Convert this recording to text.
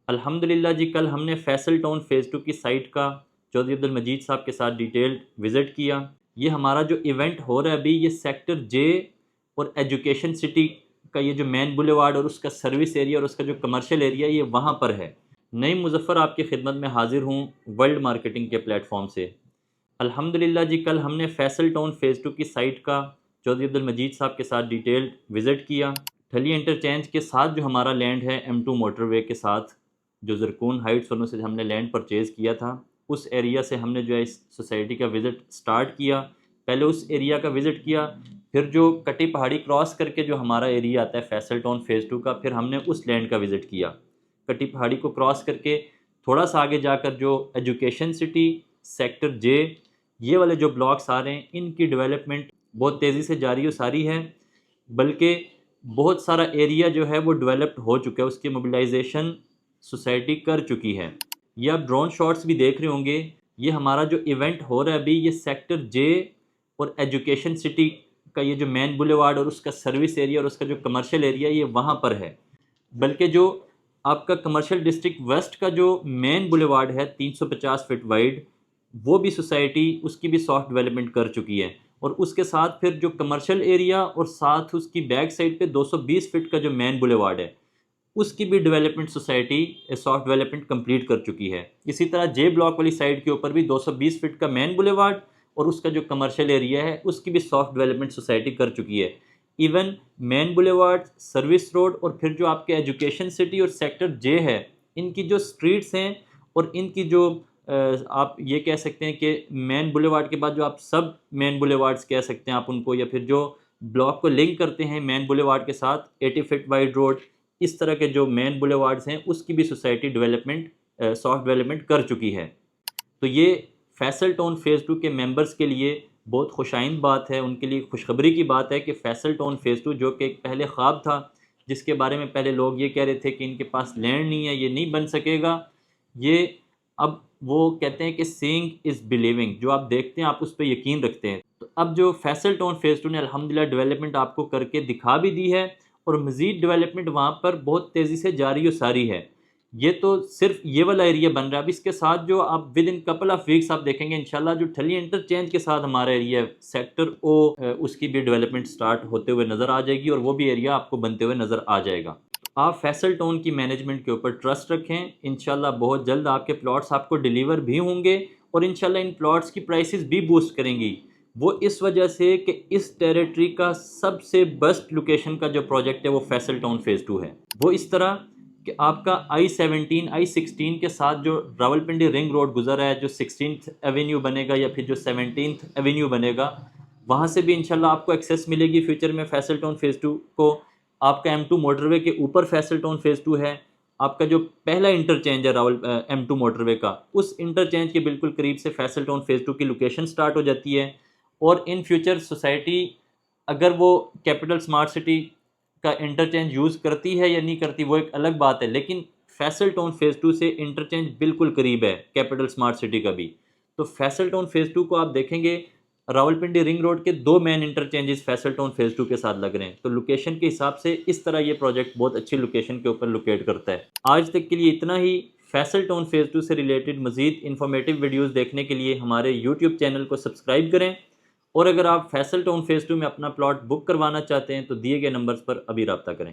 अल्हम्दुलिल्लाह जी, कल हमने फैसल टाउन फ़ेज़ 2 की साइट का चौधरी अब्दुल मजीद साहब के साथ डिटेल्ड विज़िट किया। ये हमारा जो इवेंट हो रहा है अभी, ये सेक्टर जे और एजुकेशन सिटी का ये जो मेन बुलेवार्ड और उसका सर्विस एरिया और उसका जो कमर्शियल एरिया ये वहाँ पर है। नईम मुज़फ़्फ़र आपकी खिदमत में हाज़िर हूँ वर्ल्ड मार्केटिंग के प्लेटफॉर्म से। अल्हम्दुलिल्लाह जी, कल हमने फैसल टाउन फ़ेज़ 2 की साइट का चौधरी अब्दुल मजीद साहब के साथ डिटेल्ड विज़िट किया। ठलिया इंटरचेंज के साथ जो हमारा लैंड है M2 मोटरवे के साथ, जो ज़रकून हाइट्स वालों से हमने लैंड परचेज़ किया था, उस एरिया से हमने जो है इस सोसाइटी का विज़िट स्टार्ट किया। पहले उस एरिया का विज़िट किया, फिर जो कटी पहाड़ी क्रॉस करके जो हमारा एरिया आता है फैसल टाउन फ़ेज़ 2 का, फिर हमने उस लैंड का विज़िट किया। कटी पहाड़ी को क्रॉस करके थोड़ा सा आगे जाकर जो एजुकेशन सिटी, सेक्टर जे, ये वाले जो ब्लॉक्स आ रहे हैं, इनकी डेवलपमेंट बहुत तेज़ी से जारी व सारी है। बल्कि बहुत सारा एरिया जो है वो डेवलप्ड हो चुका है, उसकी मोबिलाइजेशन सोसाइटी कर चुकी है। ये आप ड्रोन शॉट्स भी देख रहे होंगे। ये हमारा जो इवेंट हो रहा है अभी, ये सेक्टर जे और एजुकेशन सिटी का ये जो मेन बुलेवार्ड और उसका सर्विस एरिया और उसका जो कमर्शियल एरिया ये वहाँ पर है। बल्कि जो आपका कमर्शियल डिस्ट्रिक्ट वेस्ट का जो मेन बुलेवार्ड है 350 फीट वाइड, वो भी सोसाइटी उसकी भी सॉफ्ट डेवलपमेंट कर चुकी है। और उसके साथ फिर जो कमर्शियल एरिया और साथ उसकी बैक साइड पे 220 फीट का जो मेन बुलेवार्ड है, उसकी भी development society soft development complete कर चुकी है। इसी तरह जे ब्लॉक वाली साइड के ऊपर भी 220 फीट का मेन बुलेवार्ड और उसका जो कमर्शियल एरिया है उसकी भी सॉफ्ट डेवलपमेंट सोसाइटी कर चुकी है। Even main boulevard, service road और फिर जो आपके एजुकेशन सिटी और सेक्टर जे है, इनकी जो स्ट्रीट्स हैं और इनकी जो आप ये कह सकते हैं कि मेन बुलेवार्ड के बाद जो आप सब मेन बुलेवार्ड्स कह सकते हैं आप उनको, या फिर जो ब्लॉक को लिंक करते हैं मेन बुलेवार्ड के साथ 80 फीट वाइड रोड, इस तरह के जो मेन बुलेवार्ड्स हैं उसकी भी सोसाइटी डेवलपमेंट सॉफ्ट डेवलपमेंट कर चुकी है। तो ये फैसल टाउन फ़ेज़ 2 के मेंबर्स के लिए बहुत खुशाइंद बात है, उनके लिए खुशखबरी की बात है कि फैसल टाउन फ़ेज़ 2 जो कि एक पहले ख्वाब था, जिसके बारे में पहले लोग ये कह रहे थे कि इनके पास लैंड नहीं है, ये नहीं बन सकेगा, ये अब वो कहते हैं कि सीइंग इज़ बिलीविंग, जो आप देखते हैं आप उस पर यकीन रखते हैं। तो अब जो फैसल टाउन फ़ेज़ 2 ने अल्हम्दुलिल्लाह डेवलपमेंट आपको करके दिखा भी दी है और मज़ीद डेवलपमेंट वहाँ पर बहुत तेज़ी से जारी व सारी है। ये तो सिर्फ ये वाला एरिया बन रहा है। अब इसके साथ जो आप with in couple of weeks आप देखेंगे इंशाल्लाह, जो ठलिया इंटरचेंज के साथ हमारा एरिया है सेक्टर ओ, उसकी भी डेवलपमेंट स्टार्ट होते हुए नज़र आ जाएगी और वो भी एरिया आपको बनते हुए नज़र आ जाएगा। आप फैसल टाउन की मैनेजमेंट के ऊपर ट्रस्ट रखें, इंशाल्लाह बहुत जल्द आपके प्लॉट्स आपको डिलीवर भी होंगे और इंशाल्लाह इन प्लॉट्स की प्राइसेस भी बूस्ट करेंगी। वो इस वजह से कि इस टेरिटरी का सबसे बेस्ट लोकेशन का जो प्रोजेक्ट है वो फैसल टाउन फ़ेज़ 2 है। वो इस तरह कि आपका I-17, I-16 के साथ जो रावलपिंडी रिंग रोड गुजर है, जो 16th एवेन्यू बनेगा या फिर जो 17th एवेन्यू बनेगा, वहाँ से भी इंशाल्लाह आपको एक्सेस मिलेगी फ्यूचर में फैसल टाउन फ़ेज़ 2 को। आपका M2 मोटरवे के ऊपर फैसल टाउन फ़ेज़ 2 है। आपका जो पहला इंटरचेंज है M2 मोटरवे का, उस इंटरचेंज के बिल्कुल करीब से फैसल टाउन फ़ेज़ 2 की लोकेशन स्टार्ट हो जाती है। और इन फ्यूचर सोसाइटी अगर वो कैपिटल स्मार्ट सिटी का इंटरचेंज यूज़ करती है या नहीं करती वो एक अलग बात है, लेकिन फैसल टाउन फ़ेज़ 2 से इंटरचेंज बिल्कुल करीब है कैपिटल स्मार्ट सिटी का भी। तो फैसल टाउन फ़ेज़ 2 को आप देखेंगे, रावलपिंडी रिंग रोड के 2 main interchanges Faisal town phase 2 के साथ लग रहे हैं। तो लोकेशन के हिसाब से इस तरह ये प्रोजेक्ट बहुत अच्छी लोकेशन के ऊपर लोकेट करता है। आज तक के लिए इतना ही। फैसल टाउन फ़ेज़ 2 से रिलेटेड मज़ीद इन्फॉर्मेटिव वीडियोज़ देखने के लिए हमारे यूट्यूब चैनल को सब्सक्राइब करें। और अगर आप फैसल टाउन फ़ेज़ 2 में अपना प्लॉट बुक करवाना चाहते हैं तो दिए गए नंबर्स पर अभी रब्ता करें।